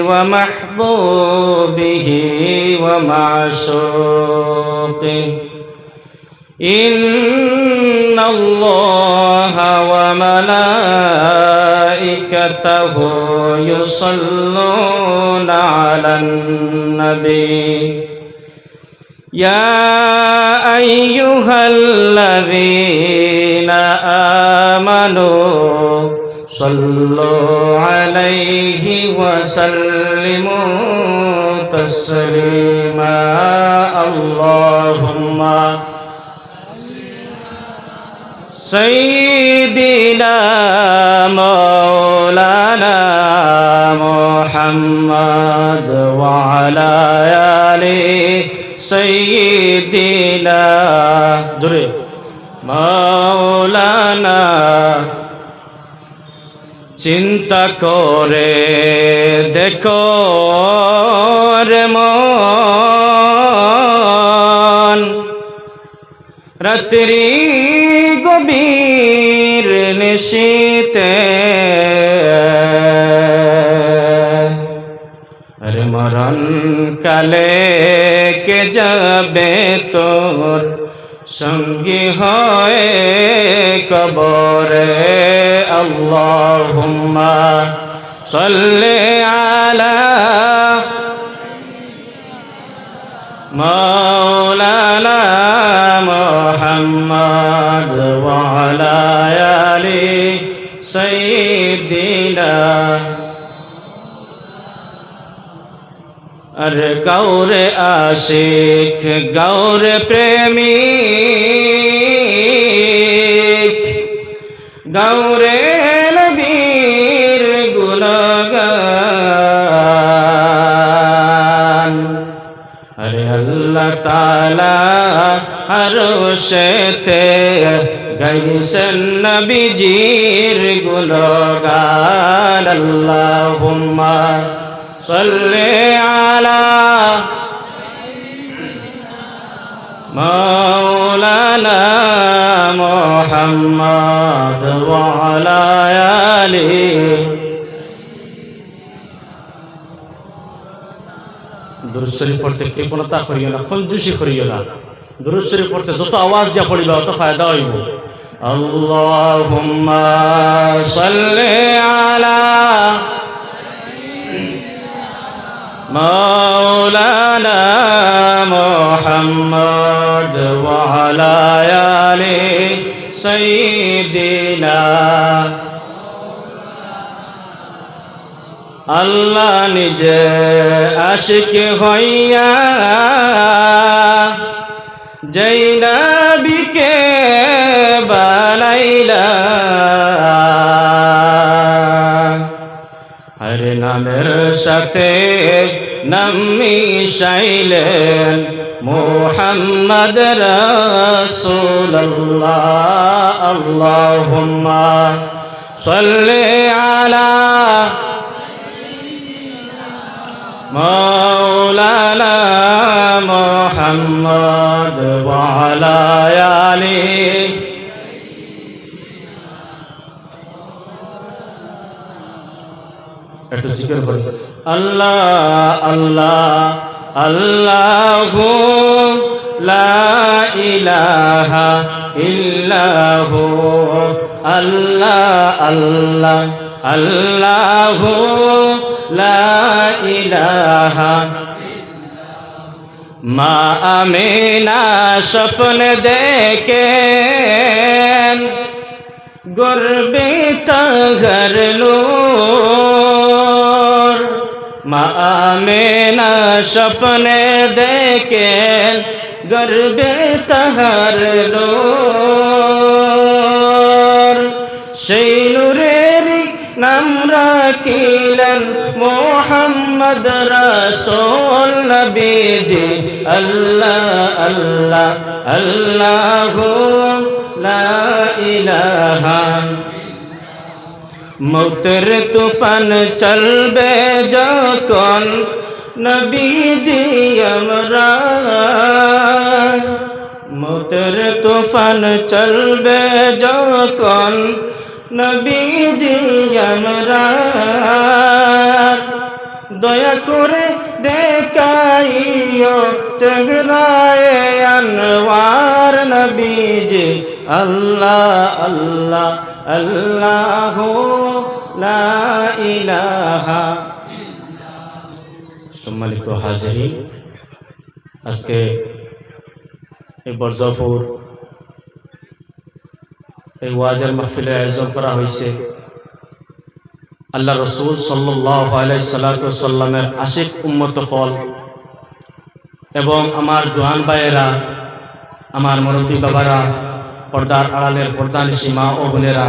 ومحبوبه ومعشوقه إن الله وملائكته يصلون على النبي يا أيها الذين آمنوا صلوا عليه وسلموا تسليما اللهم سيدنا مولانا محمد وعلى آله سيدنا مولانا চিন্তা করে দেখো রে মন রাত্রি গভীর নিশীতে আরে মরণ কালে কে যাবে তোর সঙ্গী হয় কবরে আল্লাহুম্মা সাল্লি আলা মাওলানা মুহাম্মদ ওয়া আলা আলি সাইয়্যিদিনা अरे गौरे आशिक गौरे प्रेमिक गौरे नबीर गुणगान अरे अल्लाह ताला अरशेते गैसन नबीजीर गुणगान अल्लाहुम्मा सल्ले आला मौलाना मुहम्मद व अला आलिहि दुरूद शरीफ पढ़ते कृपणता करियो ना कंजूसी करियो ना दुरूद शरीफ पढ़ते যত आवाज দিয়া পড়িবা তত फायदा হইব अल्लाहुम्मा सल्ली आला مولانا محمد وعلى آل سيدنا আল্লাহ নিজে আশিক হইয়া যেই নবীকে বানাইলা হরে নামের সাথে নাম মিশাইলেন মুহাম্মদ রাসূলুল্লাহ আল্লাহুম্মা সাল্লি আলা মাওলানা মুহাম্মদ ওয়া আলা আলিহি একটু জিকির করি আল্লাহ আল্লাহ আল্লাহু লা ইলাহা ইল্লাহু আল্লাহ আল্লাহ আল্লাহু লা ইলাহা মা আমিনা স্বপ্ন দেখেন গর্বিত ঘরলো মা আমিনা স্বপ্নে দেখেন গর্বে তাহার নূর সেই নূরের নাম রাখিলেন মুহাম্মদ রাসূল নবীজি আল্লাহ আল্লাহ আল্লাহু লা ইলাহা মৌতের তুফান চলবে যখন নবীজি আমরা মৌতের তুফান চলবে যখন নবীজি আমরা দয়া করে দেখাইও চেহারায়ে আনওয়ার নবীজি আল্লাহ আল্লাহ আল্লাহু লা ইলাহা। সম্মানিত হাজিরিন, আজকে এই বরজফুর এই ওয়াজের মাহফিলের আয়োজন করা হয়েছে আল্লাহ রসুল সাল্লাল্লাহু আলাইহি সাল্লামের আশিক উম্মত ফল এবং আমার জোয়ান ভাইয়েরা, আমার মুরব্বী বাবারা, পর্দার আড়ালের পর্দানিশী মা ও বোনেরা,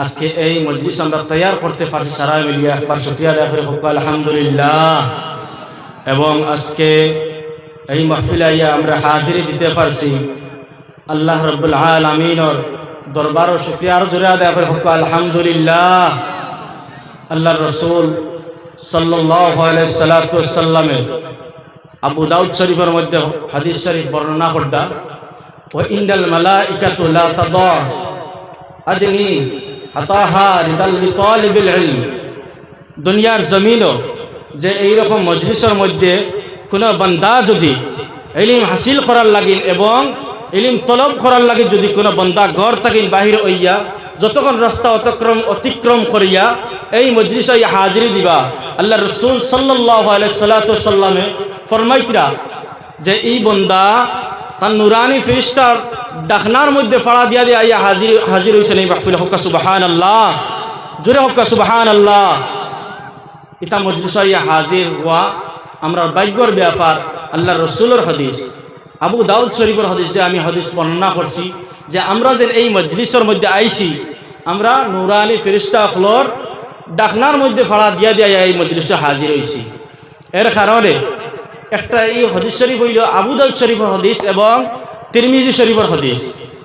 আজকে এই মজলিস আমরা তৈয়ার করতে পারছি সারা মিলিয়ে একবার শুকরিয়া আদায় করে হোক আলহামদুলিল্লাহ। এবং আজকে এই মাহফিলে আমরা হাজিরি দিতে পারছি আল্লাহ রাব্বুল আলামিনের দরবার ও শুকরিয়া আরো জোরে আদায় করে হোক আলহামদুলিল্লাহ। আল্লাহর রাসূল সাল্লাল্লাহু আলাইহি সাল্লামের আবু দাউদ শরীফের মধ্যে হাদিস শরীফ বর্ণনা করদা, ওয়া ইন্দাল মালাইকাতু লা তাদা আদনি হাতাহা রিদাল লিতালিবিল ইলম। দুনিয়ার জমিনও যে এইরকম মজলিসের মধ্যে কোনো বান্দা যদি ইলম হাসিল করার লাগিল এবং ইলম তলব করার লাগি যদি কোনো বান্দা ঘর থাকিল বাহির হইয়া যতক্ষণ রাস্তা অতিক্রম করিয়া এই মজলিসে হাজিরি দিবা, আল্লাহ রসুল সাল্লাল্লাহু আলাইহি সাল্লামে ফরমাইতরা যে এই বন্দা তার নুরানি ফেরেশতার ডাকনার মধ্যে ফাড়া দিয়া দিয়ে আইয়া হাজির হয়েছে এই মাহফিলে। হক্কা সুবহানাল্লাহ, জোরে হক্কা সুবহানাল্লাহ। ইতা মজলিসে হাজির হওয়া আমরা ভাগ্যর ব্যাপার। আল্লাহ রসুলের হাদিস, আবু দাউদ শরীফের হাদিসে আমি হাদিস বর্ণনা করছি যে আমরা যে এই মজলিসের মধ্যে আইছি, আমরা নুরানি ফেরেশতা হলর ডাকনার মধ্যে ফাড়া দিয়া দিয়া এই মজলিসে হাজির হয়েছি। এর কারণে একটা এই হাদিস শরীফ হইল আবু দাউদ শরীফের হাদিস এবং তিরমিজি শরীফের হাদিস,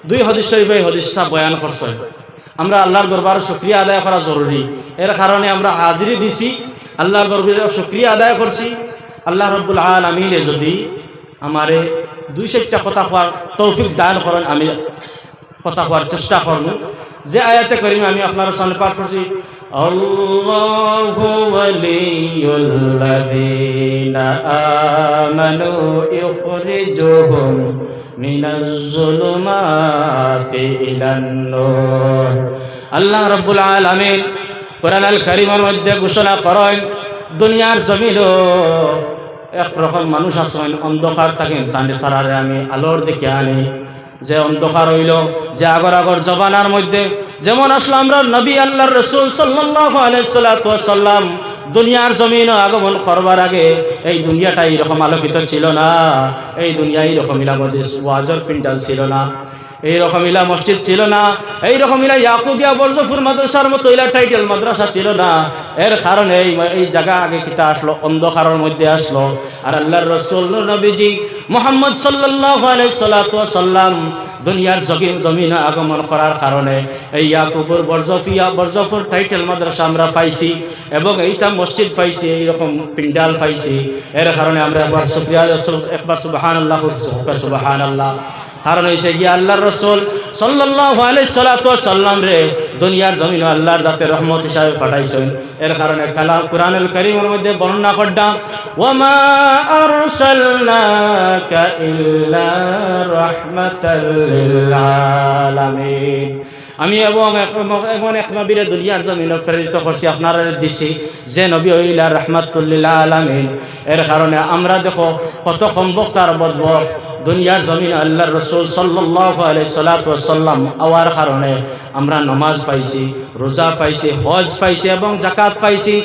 দুই হাদিস শরীফে এই হাদিসটা বয়ান করছে। আমরা আল্লাহর দরবারে শুকরিয়া আদায় করা জরুরি। এর কারণে আমরা হাজিরি দিছি, আল্লাহর দরবারে শুকরিয়া আদায় করছি। আল্লাহ রাব্বুল আলামিন যদি আমারে দুই চারটা কথা কোয়ার তৌফিক দান করেন, আমি কথা কোয়ার চেষ্টা করব। যে আয়াতে কারিমা আমি আপনার সামনে পাঠ করছি, আল্লাহু ওয়ালিয়ুল্লাযীনা আমানু ইখরিজুহুম মিনাজ যুলুমাতি ইলান নূর। আল্লাহ রাব্বুল আলামিন কোরআন আল কারীমের মধ্যে ঘোষণা করেন, দুনিয়ার জমিনও একরকম মানুষ আছেন অন্ধকার থাকেন, তারারে আমি আলোর দিকে আনি। যে অন্ধকার হইল, যে আগর আগর জবানার মধ্যে যেমন আসলো আমরা নবী আল্লাহর রসুল সাল্লাল্লাহু আলাইহি সাল্লাম দুনিয়ার জমিন আগমন করবার আগে এই দুনিয়াটা এইরকম আলোকিত ছিল না, এই দুনিয়া এইরকম ওয়াজর পিন্ডাল ছিল না, এইরকম ইলা মসজিদ ছিল না, এইরকম ইলা ইয়াকুবিয়া বরজফুর মাদ্রাসার মতো ইলা টাইটেল মাদ্রাসা ছিল না। এর কারণে এই জায়গা আগে কিতা আসলো, অন্ধকারের মধ্যে আসলো। আর আল্লাহর রাসূল নবীজি মুহাম্মদ সাল্লাল্লাহু আলাইহি সাল্লাম দুনিয়ার জমিনে আগমন করার কারণে এই ইয়াকুবুর বরজফুর টাইটেল মাদ্রাসা আমরা পাইছি এবং এইটা মসজিদ পাইছি, এইরকম পিন্ডাল পাইছি। এর কারণে আমরা একবার শুকরিয়া, একবার সুবহানাল্লাহ, সুবহানাল্লাহ। কারণ হয়েছে গিয়ে আল্লাহর রসুল সাল্লাল্লাহু আলাইহি সাল্লাম রে দুনিয়ার জমিনে আল্লাহর জাতে রহমত হিসাবে পাঠাইছেন। এর কারণে কুরআনুল কারীমের মধ্যে বর্ণনা করলাম, ওয়ামা আরসালনাকা ইল্লা রাহমাতাল লিল আলামিন। আমি এমন এক নবীরে দুনিয়ার জমিনে প্রেরিত করছি, আপনারা দিছি যে নবী হইলা রাহমাতুল লিল আলামিন। এর কারণে আমরা দেখো কত কম বক্তার বদবক দুনিয়ার জমিনে আল্লাহর রসুল সাল্লাল্লাহু আলাইহি সাল্লাম আওয়ার কারণে আমরা নামাজ পাইছি, রোজা পাইছি, হজ পাইছি এবং যাকাত পাইছি।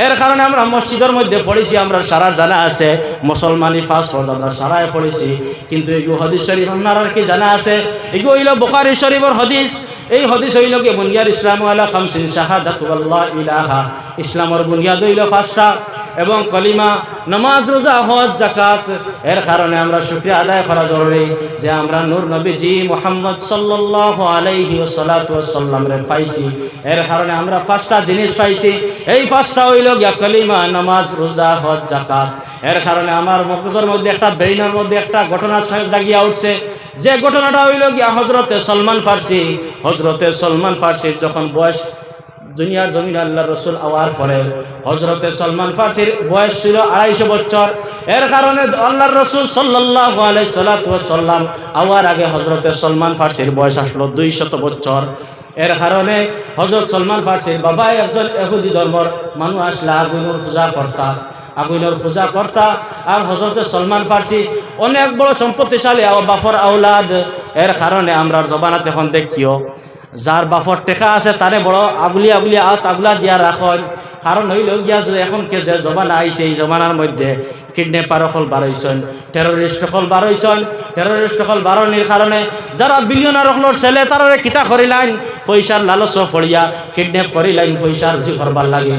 এর কারণে আমরা মসজিদের মধ্যে পড়েছি, আমরা সারা জানা আছে মুসলমানি ফার্স্ট ফরজ আমরা সারায় পড়েছি। কিন্তু এগুলো হাদিস শরীফ আপনার কি জানা আছে? এগুলো হইল বুখারী শরীফের হাদিস। এই হাদিস হইল কি বুনিয়াদ ইসলামু আলা খামসিন শাহাদাতু আল্লা ইলাহা, ইসলামের বুনিয়াদ হইল পাঁচটা এবং কলিমা, নামাজ, রোজা, হজ, যাকাত। এর কারণে আমরা শুকরিয়া আদায় করা জরুরি যে আমরা নূর নবীজি মুহাম্মদ সাল্লাল্লাহু আলাইহি ওয়াসাল্লাম রে পাইছি। এর কারণে আমরা পাঁচটা জিনিস পাইছি। এই পাঁচটা হইল গিয়া কলিমা, নামাজ, রোজা, হজ, যাকাত। এর কারণে আমার মগজের মধ্যে একটা ব্রেইনের মধ্যে একটা ঘটনা জাগিয়া উঠছে, যে ঘটনাটা হইল গিয়া হজরতে সলমান ফার্সি যখন বয়স দুনিয়ার জমিন আল্লাহ রসুল আওয়ার পরে হজরতে সলমান ফার্সির বয়স ছিল 250 বছর। এর কারণে আল্লাহর রসুল সাল্লাল্লাহু আলাইহি সাল্লাম আওয়ার আগে হজরতে সলমান ফার্সির বয়স আসলো 200 বছর। এর কারণে হজরত সলমান ফার্সির বাবা একজন ইহুদি ধর্মর মানুষ আসলা আগুনের পূজা করতা আর হজরতে সলমান ফার্সি অনেক বড় সম্পত্তিশালী বাফর আওলাদ। এর কারণে আমরা জবানাত এখন দেখিও যার বাফর টেকা আছে তারে বড় আগুলা দিয়া রাখেন। কারণ হইল গিয়া যে এখন কে যে জমানা আইছে এই জমানার মধ্যে কিডন্যাপার হল বাড়াইছেন, টেরোরিস্ট হল বাড়ানোর কারণে যারা বিলিয়নার হলর ছেলে তারা কিতা করিলেন পয়সার লালচ ফড়িয়া কিডন্যাপ করিলেন পয়সার জি করবার লাগে।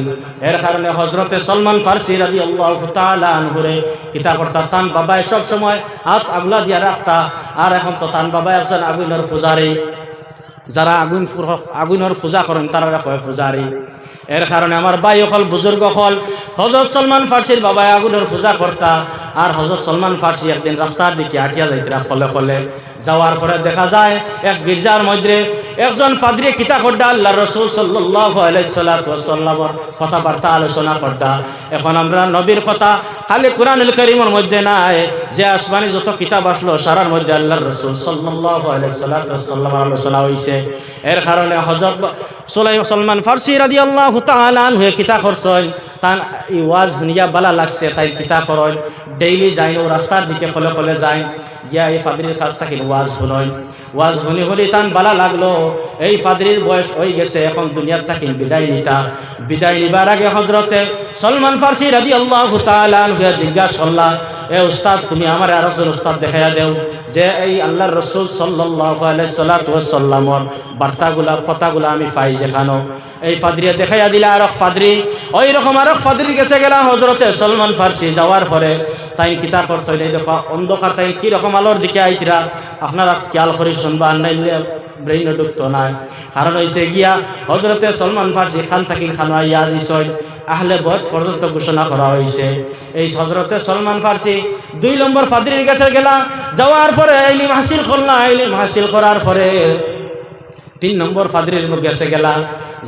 এর কারণে হজরতে সলমান ফার্সি রাদিয়াল্লাহু তাআলা আনহুরে কিতা করতা তান বাবায় সব সময় হাত আগুলা দিয়া রাখতা। আর এখন তো তান বাবা একজন আগুনের পূজারী, যারা আগুনের পূজা করেন তারা কয় পূজারী। এর কারণে আমার ভাই হল বুজুর্গ হল হজরত সলমান ফার্সির বাবা আগুনের পূজা করতা। আর হজরত সলমান ফার্সি একদিন রাস্তার দিকে হাঁটিয়া যাইতরা খলে যাওয়ার পরে দেখা যায় এক গির্জার মধ্যে একজন পাদ্রী কিতা করডা আল্লাহ রসুল সাল্লাল্লাহু আলাইহি সাল্লামের কথাবার্তা আলোচনা করডা। এখন আমরা নবীর কথা খালি কুরআনুল কারীমের মধ্যে নাই, যে আসমানি যত কিতাব আসলো সারার মধ্যে আল্লাহর রসুল সাল্লাল্লাহু আলাইহি সাল্লামের আলোচনা হইছে। এর কারণে হযরত সলমান ফার্সি রাদিয়াল্লাহু তাআলা আনহু কিতা করছেন তান এই ওয়াজ শুনিয়া বালা লাগছে তাই কিতা করেন ডেইলি যাইন ও রাস্তার দিকে খলে যাইন গিয়া এই পাদ্রীর কাছ থেকে ওয়াজ শুনি তান বালা লাগলো। এই পাদ্রীর বয়স হয়ে গেছে, এখন দুনিয়ার থেকে বিদায় নিবার আগে হজরতে সলমান ফার্সি রাদিয়াল্লাহু তাআলা আনহু জিজ্ঞাসা করলা, এ উস্তাদ তুমি আমার আরেকজন উস্তাদ দেখাইয়া দেও যে এই আল্লাহর রসুল সাল্লাল্লাহু আলাইহি সাল্লামের বার্তাগুলা কথাগুলা আমি পাই যেখানো। এই পাদ্রী দেখাইয়া দিলা আরেক পাদ্রী, ওই রকম আরেক পাদ্রীর কাছে গেলা হজরতে সলমান ফার্সি যাওয়ার পরে তাই কিতা করছে দেখো অন্ধকার তাই কিরকম আলোর দিকে আইতরা আপনারা খেয়াল করে শুনবা নাইলে ব্রেইন ঢুকতো না। কারণ হয়েছে গিয়া হজরতে সলমান ফার্সি খান থাকিন খানো আইয়া দিছয় আহলে বয়ত পর্যন্ত ঘোষণা করা হয়েছে। এই হজরতে সলমান ফার্সি 2 নম্বর পাদ্রীর কাছে গেলা, যাওয়ার পরে ইলম হাসিল করার পরে 3 নম্বর পাদ্রীর কাছে গেলা,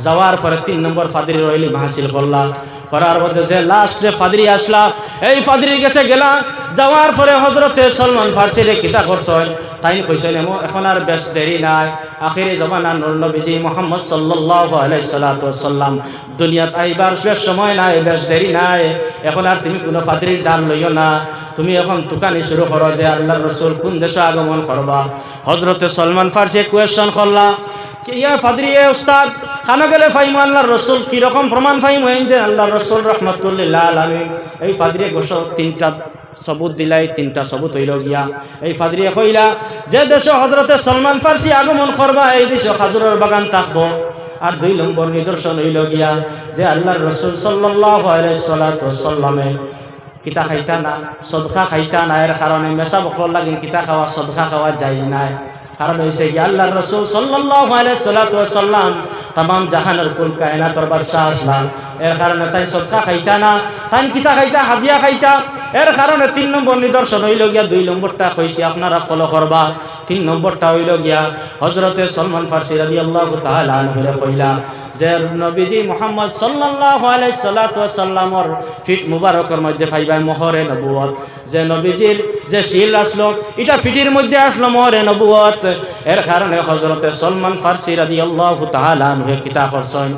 যাওয়ার পরে 3 নম্বর পাদ্রীর ইলম হাসিল করার মধ্যে যে লাস্ট যে পাদ্রী আসলা এই পাদ্রীর কাছে গেলা, যাওয়ার পরে হজরতে সলমান ফার্সির কিতা করছেন তাই কইছেন এখন আর বেশ দেরি নাই, আখিরি জমানা নূর নবীজি মুহাম্মদ সাল্লাল্লাহু আলাইহি সাল্লাম দুনিয়াত আইবার বেশ সময় নাই, বেশ দেরি নাই, এখন আর তুমি কোনো পাদ্রীর দান লইও না, তুমি এখন তুকানি শুরু করো যে আল্লাহর রসুল কোন দেশে আগমন করবা। হজরতে সলমান ফার্সি কোয়েশ্চন করলা, ইয়া পাদ্রী এ উস্তাদ খানো গেলে ফাইম আল্লাহর রসুল কিরকম প্রমাণ ফাইম হইন যে আল্লাহর রসুল রহমতুল্লিল আলামিন। এই পাদ্রী গোসল 3টা সবুত দিলাই, 3টা সবুত হইল গিয়া। এই পাদ্রী কইলা যে দেশে হজরতে সলমান ফার্সি আগমন করবা এই দেশে খাজুরের বাগান থাকবো। আর 2 নম্বর নিদর্শন হইল গিয়া যে আল্লাহর রসুল সাল্লাল্লাহু আলাইহি সাল্লামে কিতা খাইতা না, সদকা খাইতা না। এর কারণে মেসা বকর লাগিন কিতা খাওয়া সদকা খাওয়া জায়েজ নাই। কারণ হইছে কি আল্লাহর রাসূল সাল্লাল্লাহু আলাইহি সাল্লাম तमाम জাহানের কুল কায়নাতের বাদশাহ আসলাম। এর কারণে তাই সদকা খাইতা না, তাই কিতা খাইতা হাদিয়া খাইতা। এর কারণে 3 নম্বর নিদর্শন হইল গিয়া। 2 নম্বরটা কইছি আপনারা ফলো করবা। 3 নম্বরটা হইল গিয়া হযরতে সলমান ফার্সি রাদিয়াল্লাহু তাআলা আনহু কইলা যে নবীজি মুহাম্মদ সাল্লাল্লাহু আলাইহি সাল্লামের ফিট মুবারকের মধ্যে পাইবা মোহরে নবুয়ত। যে নবীজির যে শিল আসলো এটা ফিটির মধ্যে আসলো মোহরে নবুয়ত। এর কারণে হযরতে সলমান ফার্সি রাদিয়াল্লাহু তাআলা আনহু কিতা করছেন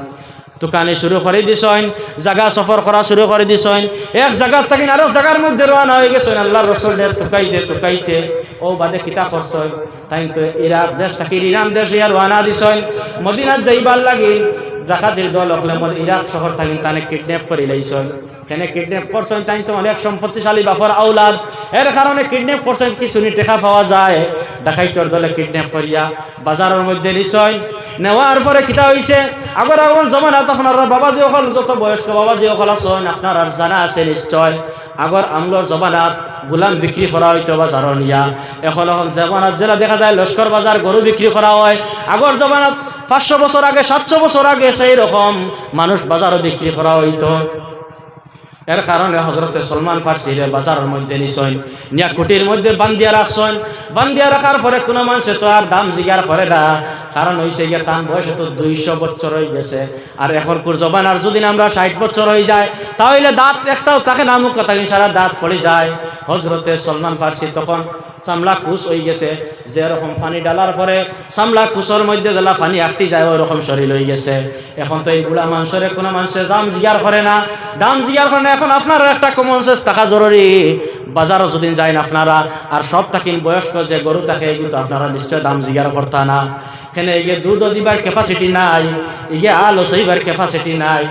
দোকানে শুরু করে দিছেন, জায়গা সফর করা শুরু করে দিছেন। এক জায়গার থেকে আরেক জায়গার মধ্যে রওনা হয়ে গেছেন আল্লাহর রাসূলের তুকাইতে ও বাদে কিতা করছেন তাই তো ইরাক দেশ থেকে ইরান দেশে রওনা দিছেন মদিনাত যাইবার লাগি। জাকাতের দল হলে ইরাক শহর থাকি তানে কিডন্যাপ করে লাইছেন। কেন কিডন্যাপ করছেন তাই তো অনেক সম্পত্তিশালী বাপর আওলাদ। এর কারণে কিডন্যাপ করছেন কিছু টাকা পাওয়া যায়, ডাকাইতর দলে কিডন্যাপ করিয়া বাজারের মধ্যে নিশ্চয় নেওয়ার পরে কিতা হয়েছে আগর জমানাত আপনারা বাবাজি অকল যত বয়স্ক বাবাজি অকল আছেন আপনার আর জানা আছে নিশ্চয়। আগর আমলোর জমানাত গোলাম বিক্রি করা হইতো বাজার নিয়া। এখন জমানাত যেটা দেখা যায় লস্কর বাজার গরু বিক্রি করা হয়। আগর জমানাত 500 বছর আগে 700 বছর আগে সেই রকম মানুষ বাজারও বিক্রি করা হইতো। এর কারণে হজরতে সলমান ফার্সিরে বাজারের মধ্যে নিছইন নিয়া কুটির মধ্যে বান্ধিয়া রাখছেন। বান্ধিয়া রাখার পরে কোনো মানুষে তো আর দাম জিগার করে না, কারণ হইছে গিয়ে তার বয়স তো 200 বছর হয়ে গেছে। আর এখনকার জমানার যদি আমরা 60 বছর হয়ে যায় তাহলে দাঁত একটাও তাকে নামুক কথা সারা দাঁত পড়ে যায়। হজরতে সলমান ফার্সি তখন সামলা কুশ হয়ে গেছে, যেরকম পানি ডালার পরে সামলা কুশর মধ্যে জ্বালা পানি আটটি যায় ওরকম শরীর হয়ে গেছে। এখন তো এইগুলা মানুষের কোনো মানুষের দাম জিগার করে না, দাম জিগার করে না। এখন আপনারা একটা কমন সেন্স থাকা জরুরি। বাজারও যদি যায় না আপনারা, আর সব থাকিন বয়স্ক যে গরু থাকে এগুলো তো আপনারা নিশ্চয় দাম জিগার করতা না। এখানে এগিয়ে দুধও দিবার ক্যাপাসিটি নাই, এগিয়ে আলো সইবার ক্যাপাসিটি নাই।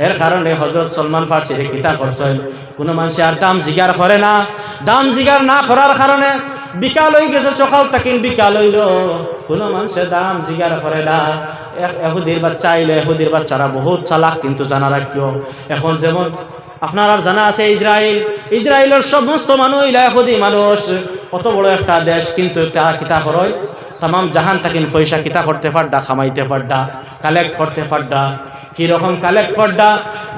এর কারণে হজরত সলমান ফার্সিরে কিতা করছেন, কোনো মানুষের আর দাম জিগার করে না। দাম জিগার না করার কারণে বিকাল হয়ে গেছে, সকাল তাকিন বিকাল হইল, কোনো মানুষের দাম জিগার করে না। এহুদির বাচ্চা আইলো, এহুদির বাচ্চারা বহুত চালাক, কিন্তু জানা রাখিও এখন যেমন আপনার আর জানা আছে ইসরায়েলের সমস্ত মানুষ ইহুদি মানুষ, কত বড় একটা দেশ, কিন্তু তারা কিতা করয় তাম জাহান তাকিন পয়সা কিতা করতে পারডা, খামাইতে পারডা, কালেক্ট করতে পারডা। কীরকম কালেক্ট করডা,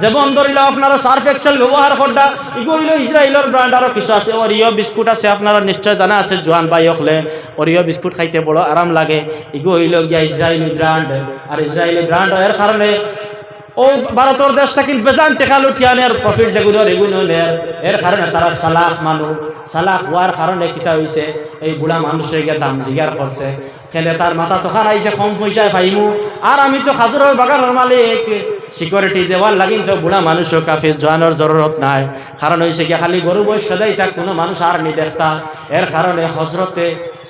যেমন ধরিল আপনারা সার্ফ এক্সেল ব্যবহার করডা, এগুলো হইল ইসরায়েলের ব্র্যান্ড। আরও কিছু আছে, ওরিও বিস্কুট আছে, আপনারা নিশ্চয় জানা আছে, জোয়ান ভাই হলে ওরিও বিস্কুট খাইতে বড় আরাম লাগে। এগুলো হইল গিয়া ইসরায়েলি ব্র্যান্ড। আর ইসরায়েলি ব্র্যান্ড এর কারণে ও ভারতের দেশটা কিন্তু বেজান টেকা লুঠিয়ানের প্রফিট যেগুলো এগুলো নেয়। এর কারণে তারা সালাক মানুষ, সালাক হওয়ার কারণে কিতা হয়েছে, এই বুড়া মানুষের গিয়ে দাম জিগার করছে। খেলে তার মাথা তো খারাইছে, কম পয়সায় পাইমু, আর আমি তো খাজুরের বাগানের মালিক, সিকিউরিটি দেওয়ার লাগিন তো বুড়া মানুষও কাফিস জোয়ানোর জরুরত নাই। কারণ হয়েছে কি খালি গরু বয়স সদাই তা কোনো মানুষ আর নি দেখতা। এর কারণে হজরতে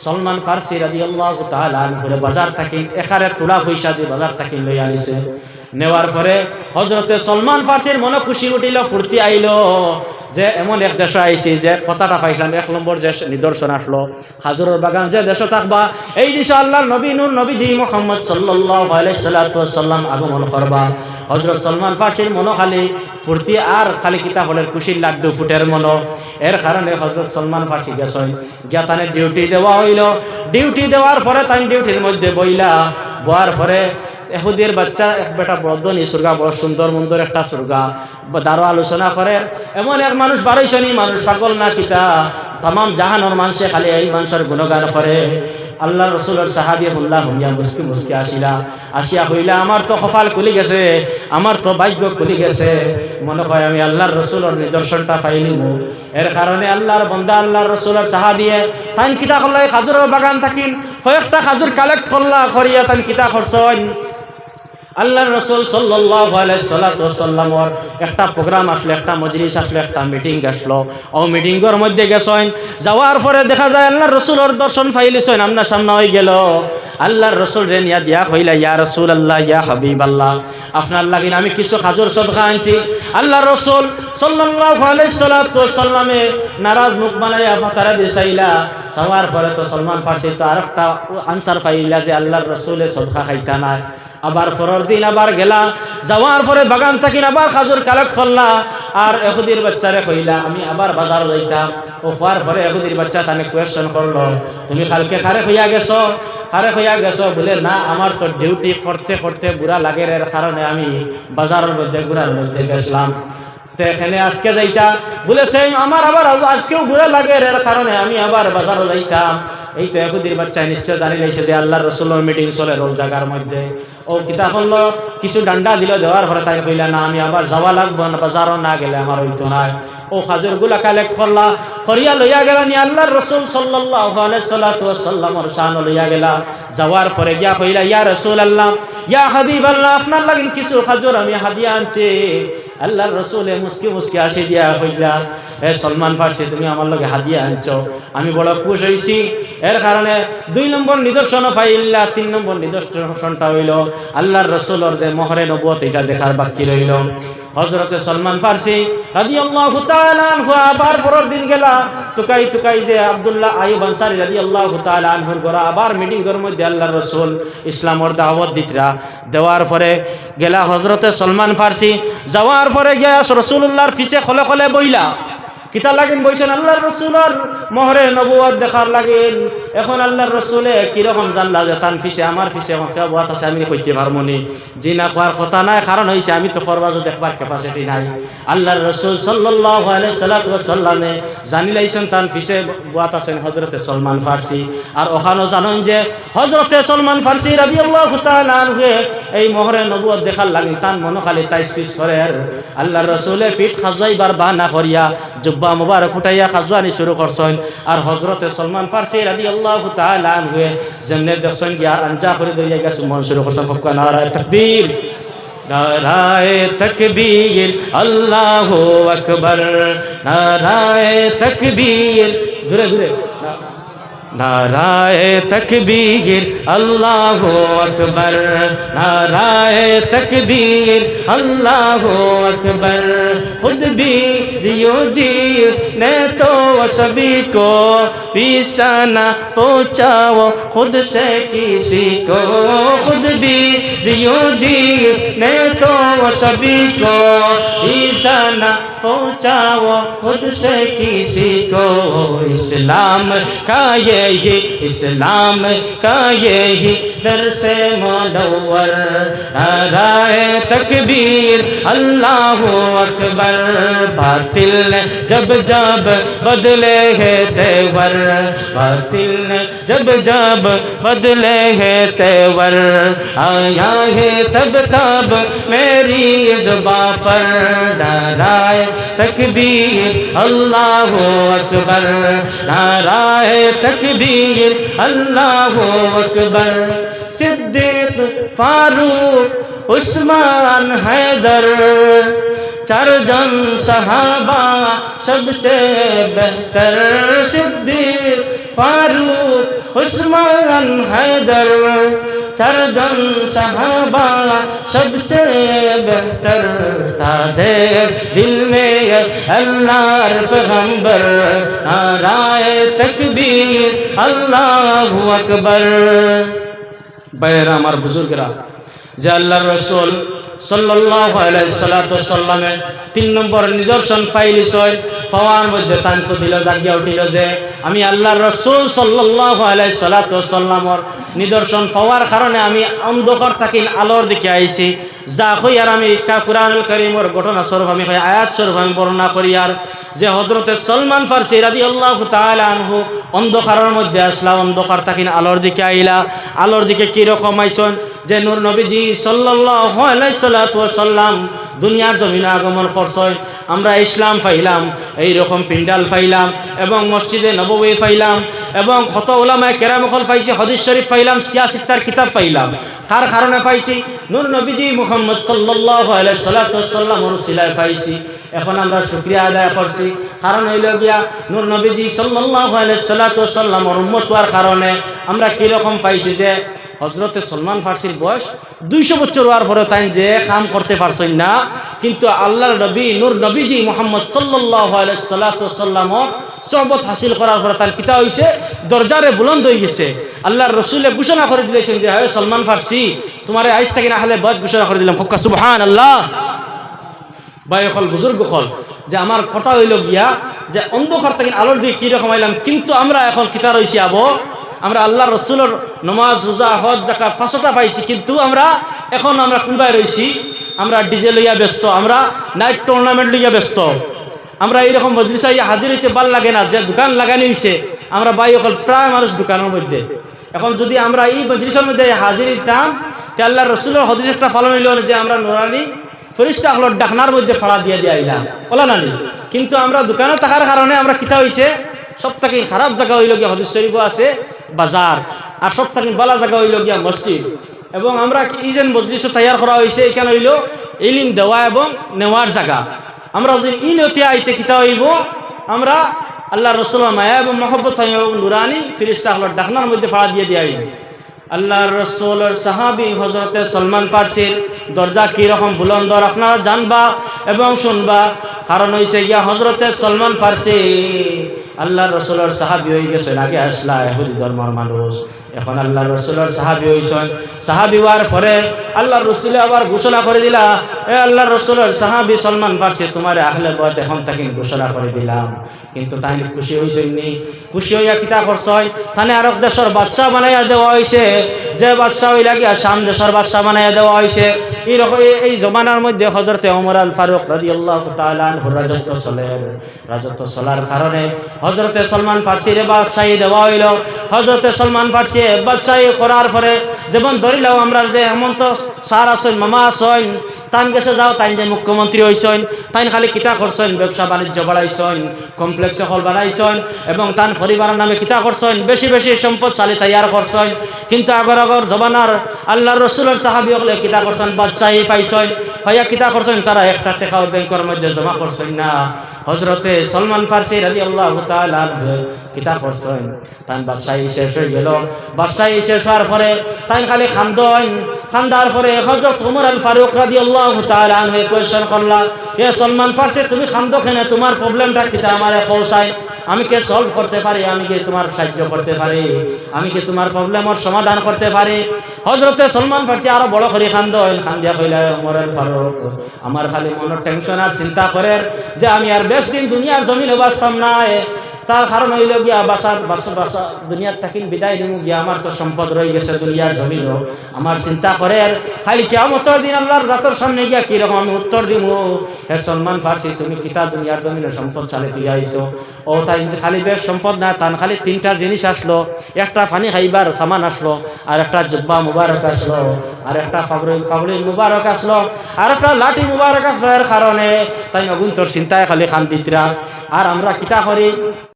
সলমান ফার্সি রাদিয়াল্লাহু তাআলা আনহু বাজার থাকিন এখানে তোলা পয়সা দিয়ে বাজার থাকিন লই আনিছে। নেওয়ার পরে হজরতে সলমান ফার্সির মনে খুশি উঠিল, ফুর্তি আইল যে এমন এক দেশে আইছি যে কথাটা পাইছিলাম। 1 নম্বর যে নিদর্শন আসলো, খাজুরের বাগান যে দেশে থাকবা এই দেশে আল্লাহর নবী নূর নবীজি মুহাম্মদ সাল্লাল্লাহু আলাইহি সাল্লাম আগমন করবা। হজরত সলমান ফার্সির মনো খালি ফুর্তি, আর খালি কিতা হলের খুশির লাড্ডু ফুটের মনো। এর কারণে হজরত সলমান ফার্সি গেছেন, গিয়া তানে ডিউটি দেওয়া হইল। ডিউটি দেওয়ার পরে তাই ডিউটির মধ্যে বইলা, বয়ার পরে এহুদির বাচ্চা এক বেটা বড় নি সুরগা, বড় সুন্দর মন্দর একটা সুরগা দারো আলোচনা করে। এমন এক মানুষ বারোইশনি মানুষ, পাগল না কিতা, তাম জাহানোর মানুষে খালি এই মানুষের গুণগান করে। আল্লাহ রসুলের সাহাবি হুল্লা হুইয়া মুসকি মুসকি আসিয়া হইলা, আমার তো কপাল খুলি গেছে, আমার তো ভাগ্য খুলি গেছে, মনে হয় আমি আল্লাহর রসুলের নিদর্শনটা পাইলিমু। এর কারণে আল্লাহর বন্দা আল্লাহর রসুলের সাহাবিয়ে তাই কিতা করল, খাজুরের বাগান থাকিন কয়েকটা খাজুর কালেক্ট করলা, করিয়া তাই কিতা করছেন। আল্লাহর রসুল সাল্লাল্লাহু আলাইহি সাল্লামের একটা প্রোগ্রাম আসলো, একটা মজলিস আসলো, একটা মিটিং আসলো। ও মিটিংয়ের মধ্যে গেছেন, যাওয়ার পরে দেখা যায় আল্লাহর রসুলের দর্শন পাইলিছেন, আপনার সামনে হয়ে গেল। আল্লাহর রসুল রে নিয়া দিয়া কইলা, ইয়া রাসূলুল্লাহ, ইয়া হাবিবাল্লাহ, আপনার লাগিন আমি কিছু খাজুর সদকা আনছি। আল্লাহর রসুল সাল্লাল্লাহু আলাইহি সাল্লামে নারাজ মুখ বানাইয়া ফাতারা দিছাইলা। যাওয়ার পরে তো সলমান ফার্সি তো আরেকটা আনসার পাইলা যে আল্লাহর রসুলের সদকা খাইতা নাই। আবার পরের দিন আবার গেলা, যাওয়ার পরে বাগান থাকিন আবার খাজুর কালেক্ট করলা। আর এহুদির বাচ্চারে কইলা আমি আবার বাজার যাইতাম। ও হওয়ার পরে এহুদির বাচ্চা তানে কোয়েশ্চন করলো, তুমি কালকে খারে হইয়া গেছো? খারে হইয়া গেছো? বলে না, আমার তো ডিউটি করতে করতে বুড়া লাগের, এর কারণে আমি বাজারের মধ্যে ঘুরার মধ্যে গেছিলাম। তো এখানে আজকে যাইতা, বলেছে আমার আবার আজকেও বুড়া লাগে, এর কারণে আমি আবার বাজারে যাইতাম। এই তো এহুদির বাচ্চা নিশ্চয় জানি লাইছে যে আল্লাহর রসুলের মিটিং চলে রোজ জায়গার মধ্যে। ও কিতা করলো, কিছু ডান্ডা দিল, দেওয়ার পরে তাই কইলা না আমি আবার যাওয়া লাগবো না, বাজারও না গেলে আমার হইতো না। ও খাজুরগুলা কালেক্ট করলা, করিয়া লইয়া গেলা, নিয়ে আল্লাহর রসুল সাল্লাল্লাহু আলাইহি সাল্লামের শান লইয়া গেলা। যাওয়ার পরে গিয়া কইলা, ইয়া রাসূলুল্লাহ, ইয়া হাবিবাল্লাহ, আপনার লাগিন কিছু খাজুর আমি হাদিয়া আনছি। আল্লাহর রসুলে মুসকি মুসকি আসি দিয়া কইলা, এ সলমান ফার্সি, তুমি আমার লগে হাদিয়া আনছো, আমি বড় খুশ হইছি। এর কারণে 2 নম্বর নিদর্শন পাইলা। 3 নম্বর নিদর্শনটা হইল আল্লাহর রসুলের যে মোহরে নবুয়ত, এটা দেখার বাকি রইল। হযরতে সলমান ফার্সি রাদিয়াল্লাহু তাআলা আনহু আবার পরের দিন গেলা, তুকাই যে আব্দুল্লাহ আইয়ুব আনসারী রাদিয়াল্লাহু তাআলা আনহুর ঘরে আবার মিটিংয়ের মধ্যে আল্লাহর রসুল ইসলামের দাওয়াত দিতরা। দেওয়ার পরে গেলা হযরতে সলমান ফার্সি, যাওয়ার পরে গিয়া রাসূলুল্লাহর পিছে খলে খলে বইলা। কিতা লাগেন বইছেন, আল্লাহর রসুলের মোহরে নবুয়ত দেখার লাগেন। এখন আল্লাহর রসুলে কিরকম জানলা যে তান ফিসে আমার ফিসে বুয়াত আছে আমি কইতে পারবো নি, জি না খোয়ার কথা নাই, কারণ হয়েছে আমি তো করবাজও দেখবার ক্যাপাসিটি নাই। আল্লাহর রসুল সাল্লাল্লাহু আলাইহি সাল্লামে জানি লাইছেন তান ফিসে বুয়াত আছেন হজরতে সলমান ফার্সি। আর ওখানেও জানেন যে হজরতে সলমান ফার্সি রাদিয়াল্লাহু তাআলা আনহু এই মোহরে নবুয়ত দেখার লাগেন তান মনো খালি তাইস ফিস করে। আল্লাহর রসুলে পিঠ খাজুয়াইবার বাহানা করিয়া জুব্বা মুবারক উঠাইয়া খাজুয়ানি শুরু করছেন। আর হজরতে সলমান ফার্সি রাদিয়াল্লাহু তাআলা আনহু যেমনে দেখছেন গিয়া আঞ্জা করে দরিয়া গিয়া চুম্বন শুরু করছেন। ফক্কা নারায়ে তাকবীর, নারায়ে তাকবীর, আল্লাহু আকবার, নারায়ে তাকবীর, জোরে জোরে নারায়ে তাকবীর, আল্লাহু আকবার, নারায়ে তাকবীর, আল্লাহু আকবার। खुद भी जियो जी ने तो सभी को पिसाना पहुँचाओ खुद से किसी को, खुद भी जियो जी ने तो सभी को पिसाना पहुँचाओ खुद से किसी को। इस्लाम का यही, इस्लाम का यही दर्से मुनव्वर, नाराए तकबीर, अल्लाहु अकबर। बातिल ने जब जब बदले है तेवर, बातिल ने जब जब बदले है तेवर, आया है तब तब मेरी जुबां पर नाराए तकबीर, अल्लाहु अकबर, नाराए तकबीर, अल्लाहु अकबर। सिद्दीक, फारूक, उस्मान, हैदर चारजन सहाबा सबसे बेहतर। सिद्दीक, फारूक, उस्मान, हैदर चारजन सहाबा सबसे बेहतर। तादे दिल में अल्लाह पैगंबर, नाराए तकबीर, अल्लाहु अकबर। बैरा আমার বুজুর্গরা যে আল্লাহর রাসূল সাল্লাল্লাহু আলাইহি সাল্লামের 3 নম্বর নিদর্শন পাইলিছয়, পাওয়ার মধ্যে তান্ত দিল জাগিয়া উঠিল যে আমি আল্লাহর রাসূল সাল্লাল্লাহু আলাইহি সাল্লামের নিদর্শন পাওয়ার কারণে আমি অন্ধকার থাকি আলোর দিকে আইছি। যা কই আর আমি কুরআনুল কারীমের ঘটনা স্বরূপ আমি আয়াত স্বরূপ আমি বর্ণনা করি আর যে হযরতে সলমান ফারসি রাদিয়াল্লাহু তাআলা আনহু অন্ধকারের মধ্যে আসলা, অন্ধকার থাকি আলোর দিকে আইলা। আলোর দিকে কি রকম আইছেন যে নূর নবীজি সাল্লাল্লাহু আলাইহি সাল্লাম দুনিয়ার জমিনে আগমন করছেন। আমরা ইসলাম পাইলাম, এই রকম পিন্ডাল পাইলাম এবং মসজিদে নববী পাইলাম এবং কত উলামায়ে কেরাম হল পাইছি, হাদিস শরীফ পাইলাম, সিয়াসিত্তার কিতাব পাইলাম। কার কারণে পাইছি? নূর নবীজি মুহাম্মদ সাল্লাল্লাহু আলাইহি সাল্লামের উসিলায় পাইছি। এখন আমরা শুকরিয়া আদায় করছি, কারণ হইল গিয়া নূর নবীজি সাল্লাল্লাহু আলাইহি সাল্লামের উম্মত হওয়ার কারণে আমরা কি রকম পাইছি যে হজরতে সলমান ফার্সির বয়স 200 বছর হওয়ার পরে তাই যে কাম করতে পারছেন না, কিন্তু আল্লাহর নবী নূর নবীজি মুহাম্মদ সাল্লাল্লাহু আলাইহি সাল্লামের সোহবত হাসিল করার পরে তার কিতা হইছে দরজারে বুলন্দ হয়ে গেছে। আল্লাহর রসুলে ঘোষণা করে দিয়েছেন যে হে সলমান ফার্সি তোমারে আইজ থেকে না হলে বদ ঘোষণা করে দিলাম। ফক্কা সুবহানাল্লাহ। ভাই হল বুজুর্গ হল যে আমার কথা হইল গিয়া যে অন্ধকার থেকে আলোর দিকে কীরকম আইলাম, কিন্তু আমরা এখন কিতা রয়েছি আবো আমরা আল্লাহ রসুলের নমাজ রোজা হজ জাকাত 5টা পাইছি, কিন্তু আমরা এখন আমরা কোনবাই রয়েছি, আমরা ডিজে লইয়া ব্যস্ত, আমরা নাইট টুর্নামেন্ট লইয়া ব্যস্ত। আমরা এইরকম মজলিসে হাজির হইতে ভাল লাগে না, যে দোকান লাগানি হয়েছে আমরা বাই অকল প্রায় মানুষ দোকানের মধ্যে। এখন যদি আমরা এই মজলিসের মধ্যে হাজির হইতাম তে আল্লাহ রসুলের হদিস একটা ফলন হইল যে আমরা নুরানি ফেরেশতা হলর ডাকনার মধ্যে ফাড়া দিয়ে দিয়ে আইলাম বলা নানি। কিন্তু আমরা দোকানে থাকার কারণে আমরা কিতা হয়েছে সব থেকে খারাপ জায়গা হইল গিয়া হাদিস শরীফ আছে বাজার, আর সব থেকে ভালো জায়গা হইল গিয়া মসজিদ। এবং আমরা এই যে মজলিসও তৈয়ার করা হয়েছে এখানে হইল ইলম দেওয়া এবং নেওয়ার জায়গা। আমরা যদি ই নতি আইতে কিতা হইব আমরা আল্লাহ রসুলের মায়া এবং মহব্বত এবং নুরানি ফেরেশতা হলর ডাকনার মধ্যে ফাড়া দিয়ে দিয়ে আইব। আল্লাহ রসুলের সাহাবী হজরতে সলমান ফার্সির দরজা কীরকম বুলন্দ আপনারা জানবা এবং শুনবা। কারণ হয়েছে গিয়া হজরতে সলমান ফার্সি আল্লাহ রসুলের সাহাবি হয়ে গেছেন, আগে আসলা ইহুদি ধর্মের মানুষ, এখন আল্লাহ রসুলের সাহাবি হয়েছেন। সাহাবি হওয়ার পরে আল্লাহ রসুলে আবার ঘোষণা করে দিলা, এ আল্লাহ রসুলের সাহাবি সলমান ফার্সি তোমার আহলে বয়ত এখন তাকে ঘোষণা করে দিলাম। কিন্তু তাই খুশি হয়েছেননি, খুশি হইয়া কিতা করছেন, তাহলে আরব দেশের বাদশাহ বানাইয়া দেওয়া হয়েছে, যে বাদশাহ হই লাগিয়া শাম দেশের বাদশাহ বানাইয়া দেওয়া হয়েছে। এইরকম এই জমানার মধ্যে হযরতে ওমর আল ফারুক রাদিয়াল্লাহু তাআলা আনহুর রাজত্ব চলে। রাজত্ব চলার কারণে হযরতে সলমান ফার্সির বাদশাহী দেওয়া হইল। হযরতে সলমান ফার্সি বাদশাহী করার পরে যেমন ধরিলাম আমরা যে হেমন্ত স্যার আছেন, মামা আছেন, তান গেছে যাও, তাই যে মুখ্যমন্ত্রী হয়েছেন, তাই খালি কিতা করছেন, ব্যবসা বাণিজ্য বাড়াইছেন, কমপ্লেক্স হল বানাইছেন এবং তান পরিবারের নামে কিতা করছেন, বেশি বেশি সম্পদ চালি তৈয়ার করছেন। কিন্তু আগর আগর জমানার আল্লাহ রসুলের সাহাবি হলে কিতা করছেন, বাদশাহী পাইছেন, পাইয়া কিতা করছেন, তারা একটা টাকাও ব্যাংকের মধ্যে জমা করছেন না। হযরতে সলমান ফার্সি রাদিয়াল্লাহু তাআলা আনহু কিতা করছেন, তান বাদশাহী শেষ হয়ে গেল। বাদশাহী শেষ হওয়ার পরে তাই খালি খান্দন, খান্দার পরে হযরত ওমর আল ফারুক রাদিয়াল্লাহু তাআলা আনহু কোয়েশ্চন করলা, এ সলমান ফার্সি তুমি খান্দো কেন, তোমার প্রবলেমটা কিতা আমারে পৌঁছায়, আমি কে সলভ করতে পারি, আমি কি তোমার সাহায্য করতে পারি, আমি কি তোমার প্রবলেমের সমাধান করতে পারি। হযরতে সলমান ফার্সি আরো বড় করে খান্দন, খান্দিয়া কইলা, ওমর আল ফারুক আমার খালি মনের টেনশন আর চিন্তা করে যে আমি আর বেশ দিন দুনিয়ার জমিনে বাঁচতাম না, তার কারণ হইল গিয়া বাসা দুনিয়ার থাকিন বিদায় দিব গিয়া, আমার তো সম্পদ রয়ে গেছে দুনিয়ার জমিন, আমার চিন্তা করে খালি কিয়ামতের দিন আল্লাহর জাতের সামনে গিয়া কিরকম আমি উত্তর দিব। হে সলমান ফার্সি তুমি কিতা দুনিয়ার জমিনে সম্পদ চালে তুই আইছো, ও তাই খালি বেশ সম্পদ না, তান খালি তিনটা জিনিস আসলো, একটা পানি খাইবার সামান আসলো, আর একটা জুব্বা মুবারক আসলো, আর একটা ফাবরিল মুবারক আসলো, আর একটা লাঠি মুবারক আসলো। এর কারণে তাই অগুন্তর চিন্তায় খালি খান দিতরা। আর আমরা কিতা করি,